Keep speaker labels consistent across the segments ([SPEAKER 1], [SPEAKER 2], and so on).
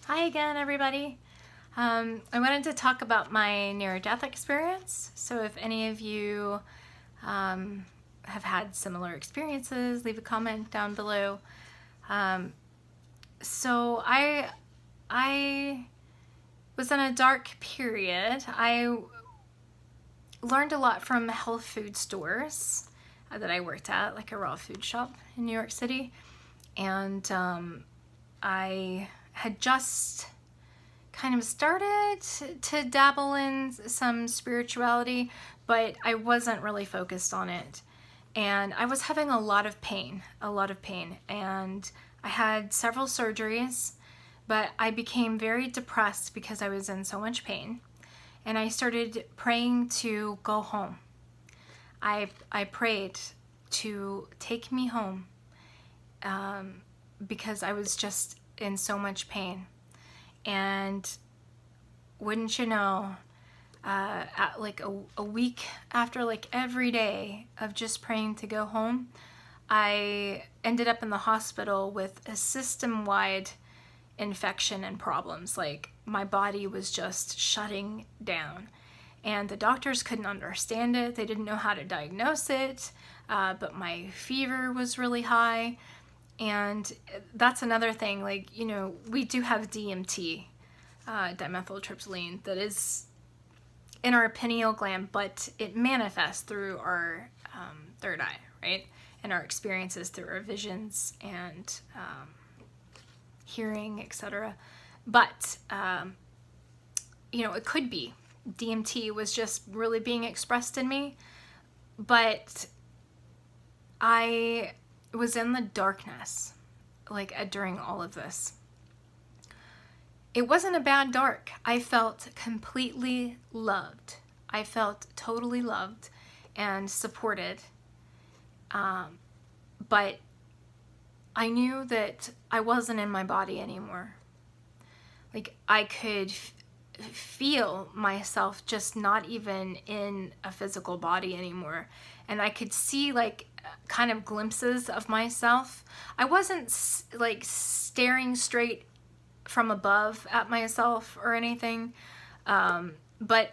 [SPEAKER 1] Hi again, everybody. I wanted to talk about my near-death experience. So if any of you have had similar experiences, leave a comment down below. So I was in a dark period. I learned a lot from health food stores that I worked at, like a raw food shop in New York City. And I had just kind of started to dabble in some spirituality, but I wasn't really focused on it. And I was having a lot of pain. And I had several surgeries, but I became very depressed because I was in so much pain. And I started praying to go home. I prayed to take me home because I was just in so much pain. And wouldn't you know, at like a week after like every day of just praying to go home, I ended up in the hospital with a system-wide infection and problems. Like my body was just shutting down. And the doctors couldn't understand it. They didn't know how to diagnose it, but my fever was really high. And that's another thing, like, you know, we do have DMT, dimethyltryptamine, that is in our pineal gland, but it manifests through our third eye, right? And our experiences through our visions and hearing, etc. But, you know, it could be DMT was just really being expressed in me, but I was in the darkness, like during all of this. It wasn't a bad dark. I felt completely loved. I felt totally loved and supported. But I knew that I wasn't in my body anymore. Like I could feel myself just not even in a physical body anymore. And I could see like kind of glimpses of myself. I wasn't like staring straight from above at myself or anything, but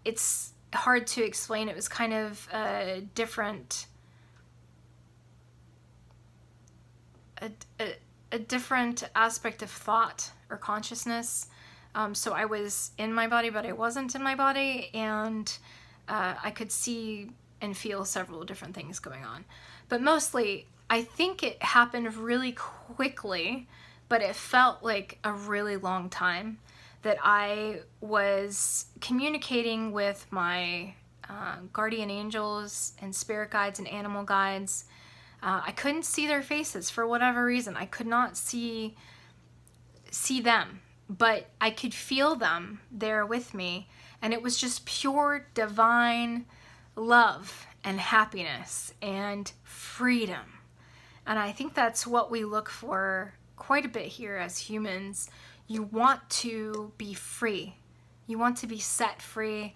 [SPEAKER 1] it's hard to explain. It was kind of a different aspect of thought or consciousness. So I was in my body, but I wasn't in my body, and I could see and feel several different things going on. But mostly, I think it happened really quickly, but it felt like a really long time that I was communicating with my guardian angels and spirit guides and animal guides. I couldn't see their faces for whatever reason. I could not see them, but I could feel them there with me, and it was just pure divine love and happiness and freedom. And I think that's what we look for quite a bit here as humans. You want to be free. You want to be set free.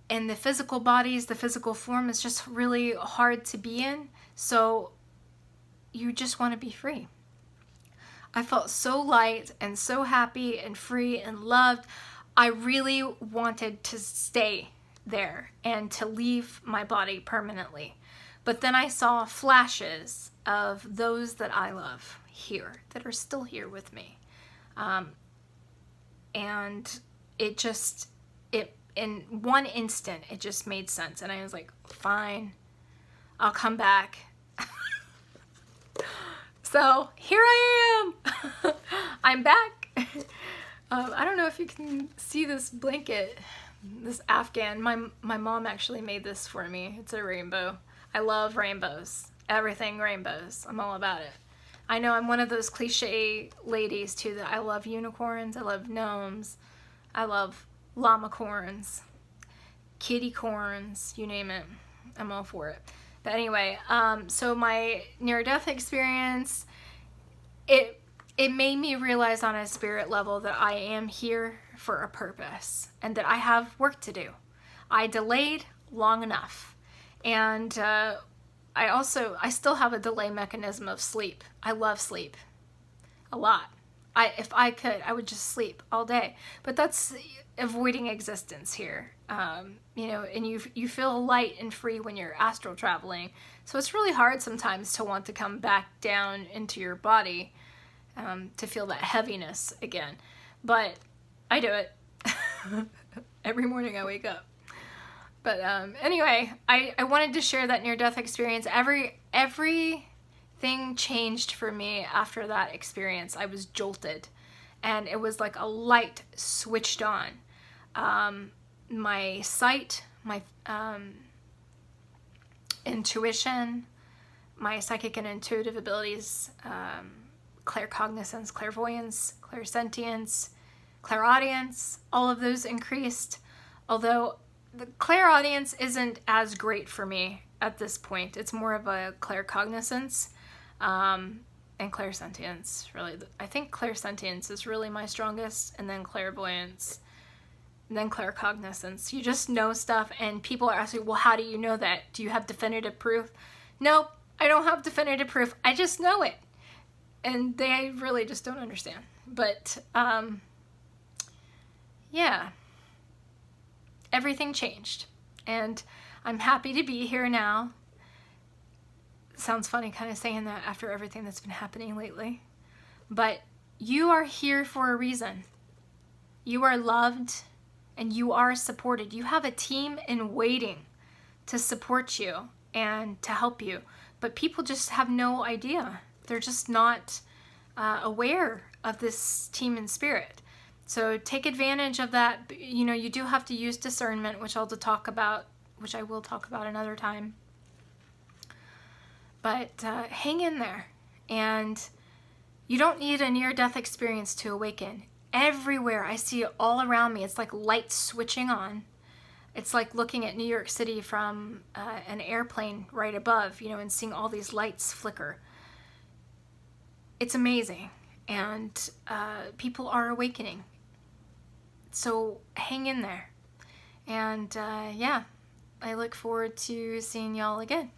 [SPEAKER 1] And the physical bodies, the physical form is just really hard to be in. So you just want to be free. I felt so light and so happy and free and loved. I really wanted to stay there and to leave my body permanently. But then I saw flashes of those that I love here, that are still here with me. And it in one instant, it just made sense. And I was like, fine, I'll come back. So here I am. I'm back. I don't know if you can see this blanket, this Afghan. My mom actually made this for me. It's a rainbow. I love rainbows. Everything rainbows. I'm all about it. I know I'm one of those cliche ladies too, that I love unicorns, I love gnomes, I love llamacorns, kitty corns, you name it. I'm all for it. But anyway, so my near-death experience, it made me realize on a spirit level that I am here for a purpose and that I have work to do. I delayed long enough. And I still have a delay mechanism of sleep. I love sleep a lot. if I could, I would just sleep all day. But that's avoiding existence here. And you feel light and free when you're astral traveling. So it's really hard sometimes to want to come back down into your body, to feel that heaviness again. But I do it. Every morning I wake up. But anyway, I wanted to share that near-death experience. Everything changed for me after that experience. I was jolted, and it was like a light switched on. My sight, my intuition, my psychic and intuitive abilities, claircognizance, clairvoyance, clairsentience, clairaudience, all of those increased. Although the clairaudience isn't as great for me at this point. It's more of a claircognizance and clairsentience, really. I think clairsentience is really my strongest, and then clairvoyance, and then claircognizance. You just know stuff, and people are asking, well, how do you know that? Do you have definitive proof? Nope, I don't have definitive proof. I just know it. And they really just don't understand. But, yeah. Everything changed, and I'm happy to be here now. Sounds funny kind of saying that after everything that's been happening lately, but you are here for a reason. You are loved, and you are supported. You have a team in waiting to support you and to help you, but people just have no idea. They're just not aware of this team in spirit. So take advantage of that. You do have to use discernment, which I will talk about another time. But hang in there. And you don't need a near-death experience to awaken. Everywhere I see it all around me, it's like light switching on. It's like looking at New York City from an airplane right above, and seeing all these lights flicker. It's amazing. And people are awakening. So hang in there. And yeah, I look forward to seeing y'all again.